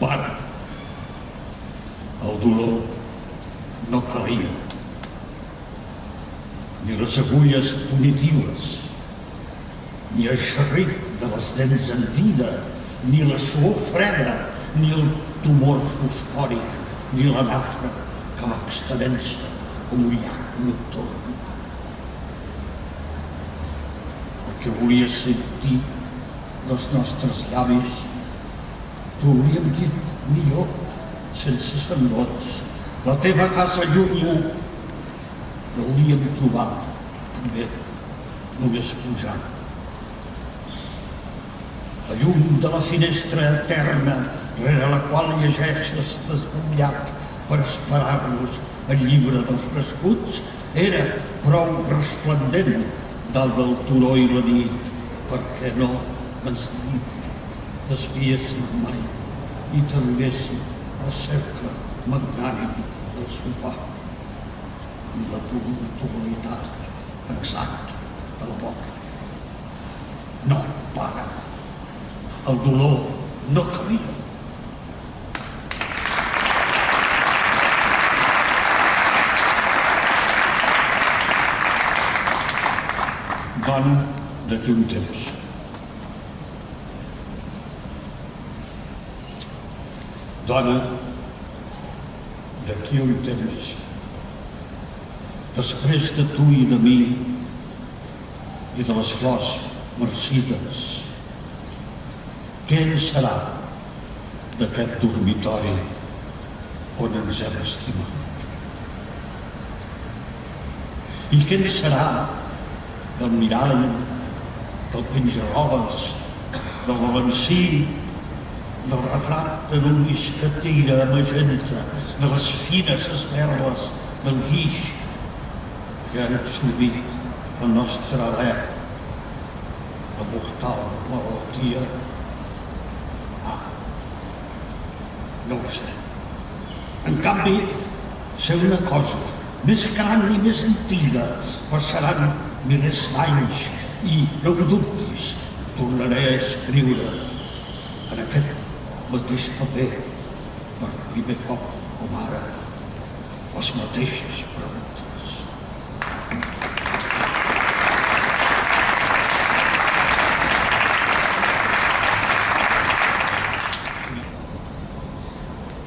Pare, el dolor no calia, ni les agulles punitives, ni el xerric de les dents en vida, ni la suor freda, ni el tumor fosfòric, ni la nafra que va extenent-se com un llac nocturn. El que volia sentir dels nostres llavis t'ho hauríem dit millor, sense sendots. La teva casa lluny l'hauríem trobat, també, només pujant. La llum de la finestra eterna, rere la qual llegeixes desvetllat per esperar-nos el llibre dels nascuts, era prou resplendent dalt del turó i la nit, perquè no ens desviéssim mai i t'arribéssim al cercle magnànim del sopar, amb la puntualitat exacta de la mort. No, pare, el dolor no calia. Dona d'aquí un temps. Dona d'aquí un temps, després de tu i de mi i de les flors marcides, què en serà d'aquest dormitori on ens hem estimat? I què en serà del mirall, del penjarrobes, del valencí, del retrat de Luis que tira a magenta, de les fines esberles del guix que han absorbit el nostre alè, la mortal malaltia? No ho sé. En canvi, sé una cosa, més gran i més antiga, passaran milers d'anys i, no ho dubtis, tornaré a escriure en aquest mateix paper, per primer cop com ara, les mateixes preguntes.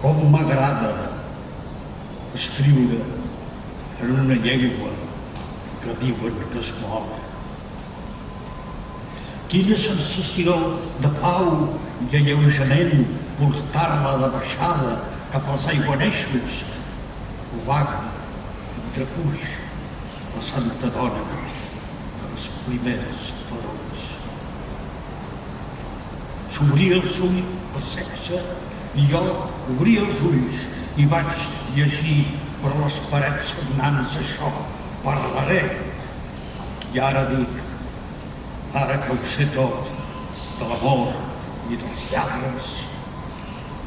Com m'agrada escriure en una llengua que diuen que es mor. Quina sensació de pau i alleujament portar-la de baixada cap als aiguaneixos, obaga, entrecuix, la santa dona de les primeres paraules. S'obria els ulls, el sexe, i jo obria els ulls i vaig llegir per les parets sagnants això, parlaré. I ara dic, ara que ho sé tot, de l'amor i dels lladres,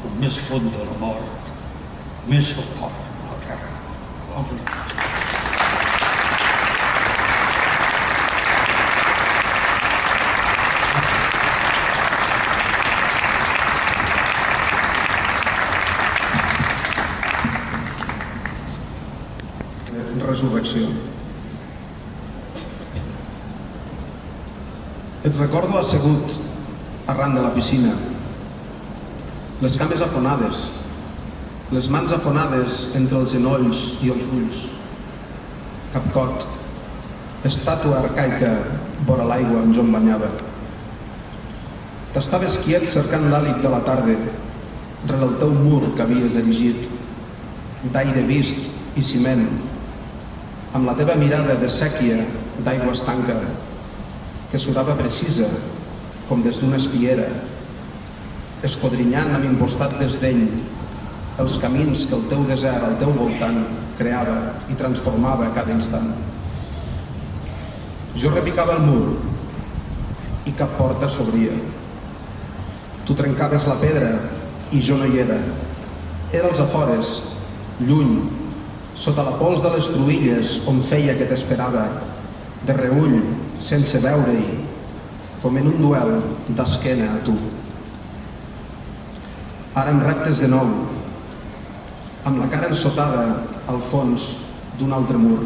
com més fonda la mort, més el cor de la terra. Resurrecció. Et recordo assegut arran de la piscina, les cames afonades, les mans afonades entre els genolls i els ulls, capcot, estàtua arcaica vora l'aigua on jo em banyava. T'estaves quiet cercant l'hàlit de la tarda rere el teu mur que havies erigit, d'aire vist i ciment, amb la teva mirada de sèquia d'aigua estanca que surava precisa com des d'una espiera, escodrinyant amb impostat desdeny els camins que el teu desert al teu voltant creava i transformava a cada instant. Jo repicava el mur i cap porta s'obria. Tu trencaves la pedra i jo no hi era. Era als afores, lluny, sota la pols de les cruïlles on feia que t'esperava, de reüll, sense veure-hi, com en un duel d'esquena a tu. Ara em reptes de nou, amb la cara ensotada al fons d'un altre mur.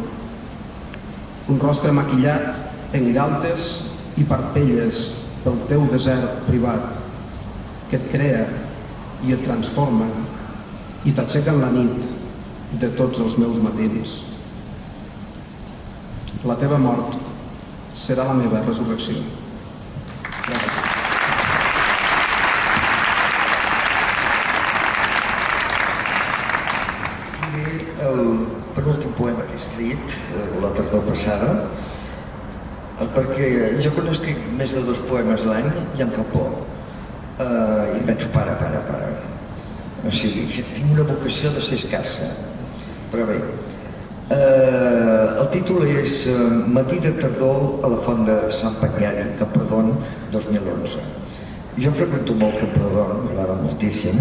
Un rostre maquillat en galtes i parpelles pel teu desert privat, que et crea i et transforma i t'aixeca en la nit de tots els meus matins. La teva mort serà la meva resurrecció. Gràcies. El penúltim poema que he escrit, la tardor passada, perquè jo quan escric més de 2 poemes l'any ja em fa por. I penso, para. O sigui, tinc una vocació de ser escassa. Però bé, el títol és Matí de tardor a la font de Sant Patriari, Camprodon, 2011. Jo freqüento molt Camprodon, m'agrada moltíssim,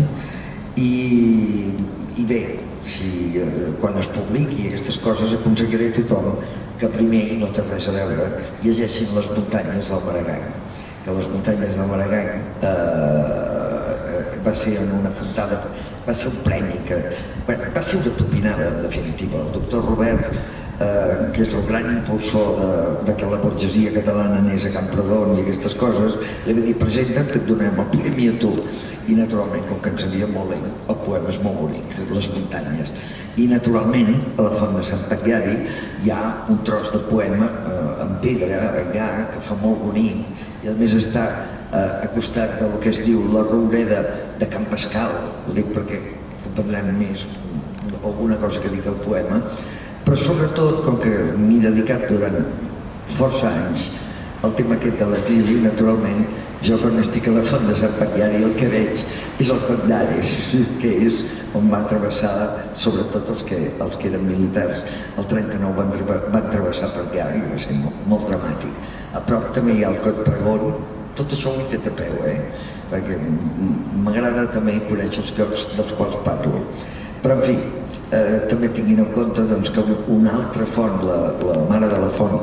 i bé, si quan es publiqui aquestes coses aconseguiré a tothom que primer, i no té res a veure, llegeixin Les muntanyes del Maragall, que Les muntanyes del Maragall va ser en una fontada, va ser un premi que va ser una topinada en definitiva. El doctor Robert, que és el gran impulsor de que la burgesia catalana anés a Camprodon i aquestes coses, li va dir, presenta't que et donem el premi a tu. I naturalment, com que ens havia molt bé, el poema és molt bonic, Les muntanyes. I naturalment, a la font de Sant Patriari hi ha un tros de poema en pedra, allà, que fa molt bonic, i a més està a costat del que es diu la roureda de Can Pascal. Ho dic perquè comprendrem més alguna cosa que dic el poema, però sobretot, com que m'he dedicat durant força anys al tema aquest de l'exili, naturalment, jo quan estic a la font de Sant Patriari el que veig és el Coll d'Ares, que és on va travessar, sobretot els que eren militars, el 39 van travessar per allà i va ser molt dramàtic. A prop també hi ha el Coll Pregón, tot això ho he fet a peu, perquè m'agrada també conèixer els llocs dels quals parlo. Però en fi, també tinguin en compte que una altra font, la mare de la font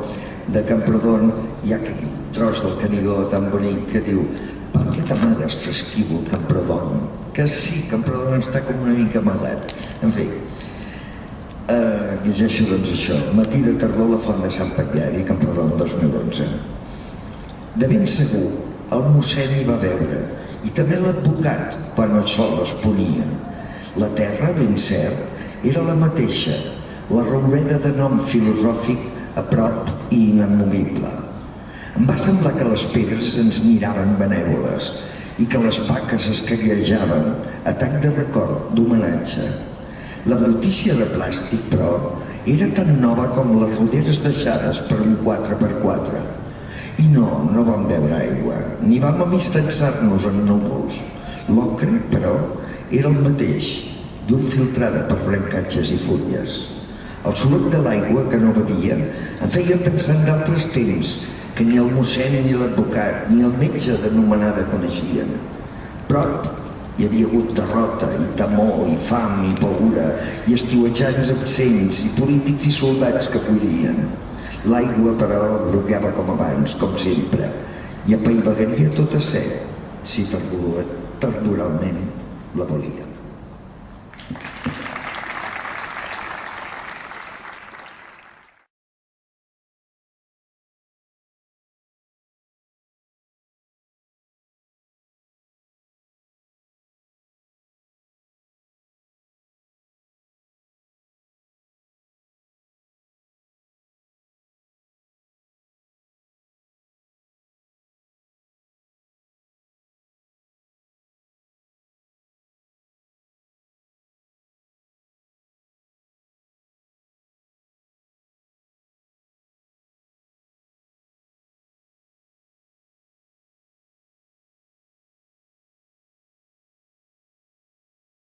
de Camprodon, hi ha aquest tros del Canigó tan bonic que diu «Per què t'amagues, fresquívol, Camprodon?» Que sí, Camprodon està com una mica amagat. En fi, llegeixo doncs això. Matí de tardor a la font de Sant Patriari, Camprodon, 2011. De ben segur, el mossèn hi va veure, i també l'advocat quan el sol es ponia. La terra, ben cert, era la mateixa, la roureda de nom filosòfic a prop i inamovible. Em va semblar que les pedres ens miraven benèvoles i que les vaques es caguejaven a tall de record d'homenatge. La brutícia de plàstic, però, era tan nova com les roderes deixades per un 4x4. I no vam veure aigua, ni vam amistançar-nos en núvols. L'ocre, però, era el mateix, llum filtrada per brancatges i fulles. El soroll de l'aigua que no bevia em feia pensar en d'altres temps que ni el mossèn, ni l'advocat, ni el metge d'anomenada coneixien. Prop hi havia hagut derrota, i temor, i fam, i paura, i estiuejants absents, i polítics i soldats que fugien. L'aigua, però, bloqueava com abans, com sempre, i apaivaгаria tota set, si tardoralment la volien.